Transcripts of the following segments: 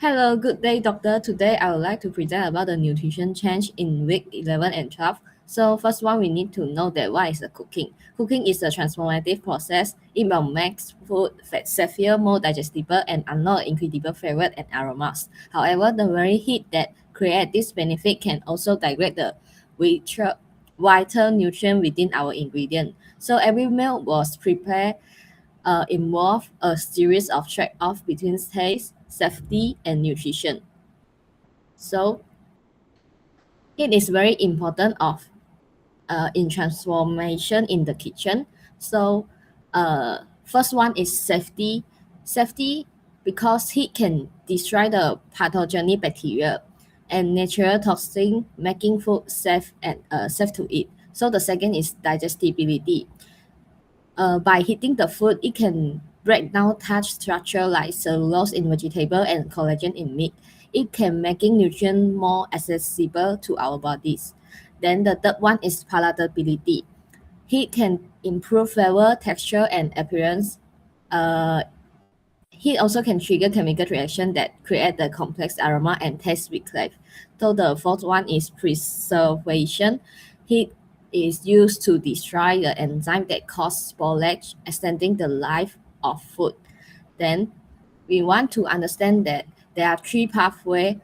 Hello, good day, doctor. Today I would like to present about the nutrition change in week 11 and 12. So first one, we need to know that what is the cooking. Cooking is a transformative process. It will make food safer, more digestible, and unlock incredible flavor and aromas. However, the very heat that creates this benefit can also degrade the vital nutrient within our ingredient. So every meal was prepared involve a series of trade-off between taste, safety, and nutrition. So it is very important in transformation in the kitchen. So first one is safety. Safety because heat can destroy the pathogenic bacteria and natural toxin, making food safe to eat. So the second is digestibility. By heating the food, it can break down touch structure like cellulose in vegetable and collagen in meat. It can making nutrients more accessible to our bodies. Then the third one is palatability. Heat can improve flavor, texture, and appearance. Uh, Heat also can trigger chemical reaction that create the complex aroma and taste reclave. So the fourth one is preservation. Heat is used to destroy the enzyme that cause spoilage, extending the life of food. Then we want to understand that there are three pathways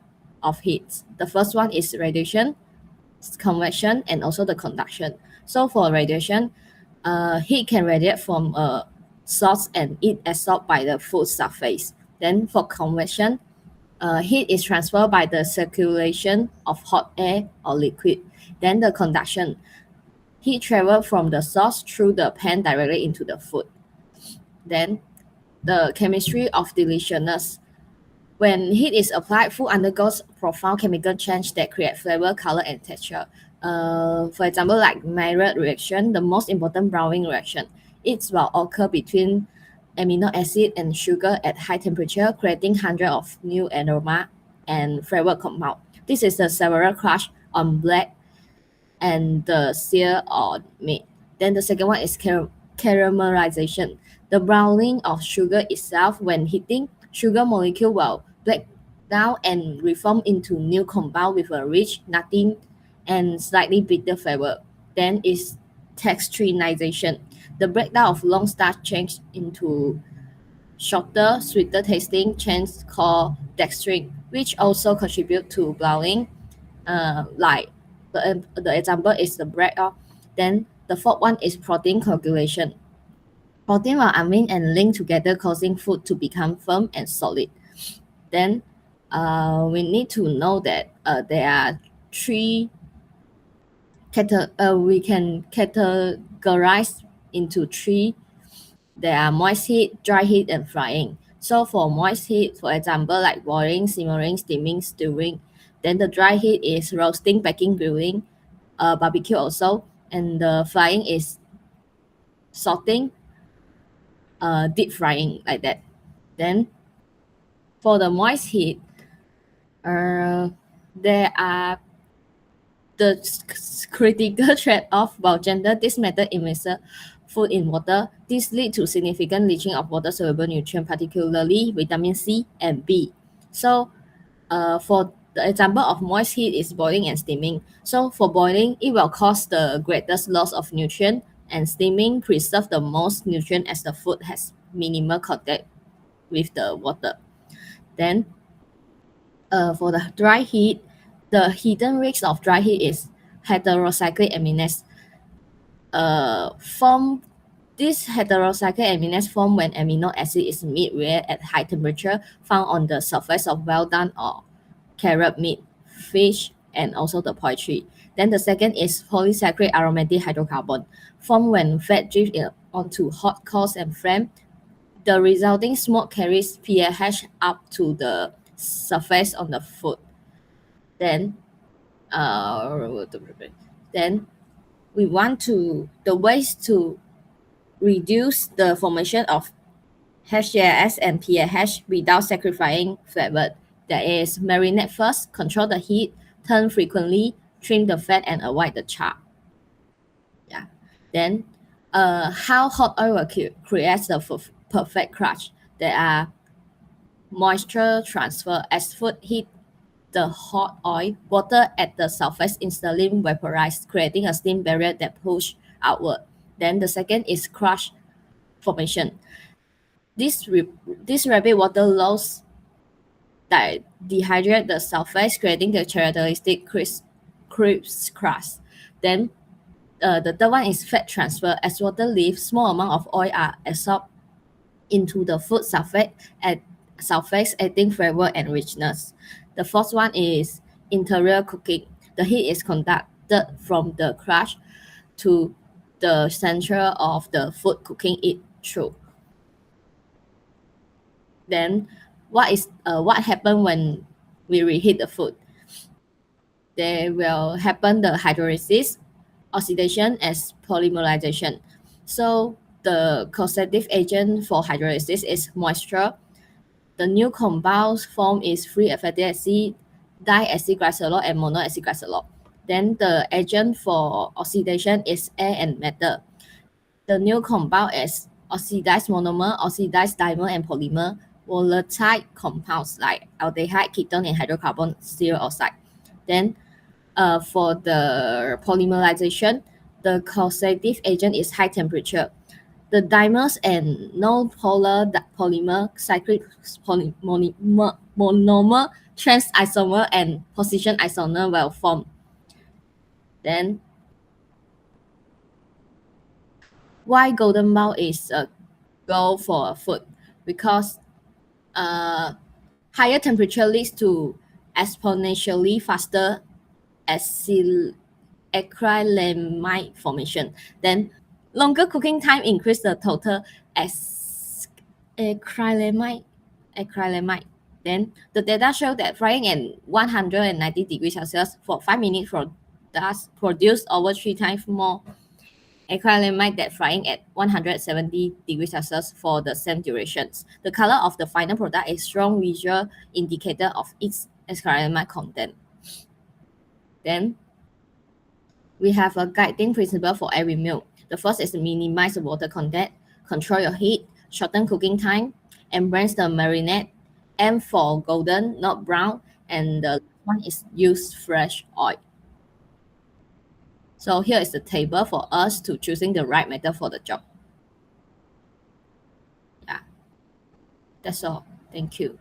of heat. The first one is radiation, convection, and also the conduction. So for radiation, heat can radiate from a source and it absorbed by the food surface. Then for convection, heat is transferred by the circulation of hot air or liquid. Then the conduction, heat travels from the source through the pan directly into the food. Then the chemistry of deliciousness. When heat is applied, food undergoes profound chemical change that create flavor, color, and texture. For example, like Maillard reaction, the most important browning reaction. It will occur between amino acid and sugar at high temperature, creating hundreds of new aroma and flavor compound. This is the several crush on black and the sear on meat. Then the second one is caramelization. The browning of sugar itself when heating, sugar molecule will break down and reform into new compound with a rich, nutty, and slightly bitter flavor. Then is texturization. The breakdown of long starch change into shorter, sweeter tasting chains called dextrin, which also contribute to browning. Like the example is the bread. Then the fourth one is protein coagulation. Protein will amine and link together, causing food to become firm and solid. Then we need to know that there are three we can categorize into three. There are moist heat, dry heat, and frying. So for moist heat, for example, like boiling, simmering, steaming, stewing. Then the dry heat is roasting, baking, grilling, barbecue also. And the frying is salting, deep frying like that. Then for the moist heat, there are the critical trade-off while gender. This method immerses food in water. This leads to significant leaching of water-soluble nutrients, particularly vitamin C and B. So for the example of moist heat is boiling and steaming. So for boiling, it will cause the greatest loss of nutrient, and steaming preserve the most nutrient as the food has minimal contact with the water. Then for the dry heat, the hidden risk of dry heat is heterocyclic amino acids. Form This heterocyclic amino acids form when amino acid is meat rare at high temperature found on the surface of well done or carrot meat, fish, and also the poultry. Then the second is polysaccharide aromatic hydrocarbon, formed when fat drifts onto hot coals and flame. The resulting smoke carries pH up to the surface on the food. Then, uh, then we want to the ways to reduce the formation of HJS and PAH without sacrificing flavor. That is, marinate first, control the heat, turn frequently, trim the fat, and avoid the char. Yeah. Then, how hot oil will create the perfect crunch. There are moisture transfer. As food hit the hot oil, water at the surface instantly vaporized, creating a steam barrier that pushes outward. Then the second is crush formation. This, this rapid water loss dehydrate the surface, creating the characteristic crisp crust. Then the third one is fat transfer. As water leaves, small amount of oil are absorbed into the food surface, adding flavor and richness. The fourth one is interior cooking. The heat is conducted from the crush to the center of the food, cooking it through. Then, what happen when we reheat the food? There will happen the hydrolysis, oxidation, as polymerization. So the causative agent for hydrolysis is moisture. The new compounds form is free fatty acid, diacylglycerol, and monoacylglycerol. Then the agent for oxidation is air and metal. The new compound is oxidized monomer, oxidized dimer, and polymer, volatile compounds like aldehyde, ketone, and hydrocarbon steel oxide. Then for the polymerization, the causative agent is high temperature. The dimers and non-polar polymer cyclic monomer, trans isomer, and position isomer will form. Then, why golden bowl is a goal for food? Because higher temperature leads to exponentially faster acrylamide formation. Then longer cooking time increase the total acrylamide. acrylamide. Then the data show that frying at 190 degrees Celsius for 5 minutes produce over 3 times more acrylamide than frying at 170 degrees Celsius for the same durations. The color of the final product is strong visual indicator of its acrylamide content. Then we have a guiding principle for every meal. The first is to minimize the water content, control your heat, shorten cooking time, embrace the marinade, aim for golden, not brown, and the one is use fresh oil. So here is the table for us to choosing the right method for the job. Yeah, that's all. Thank you.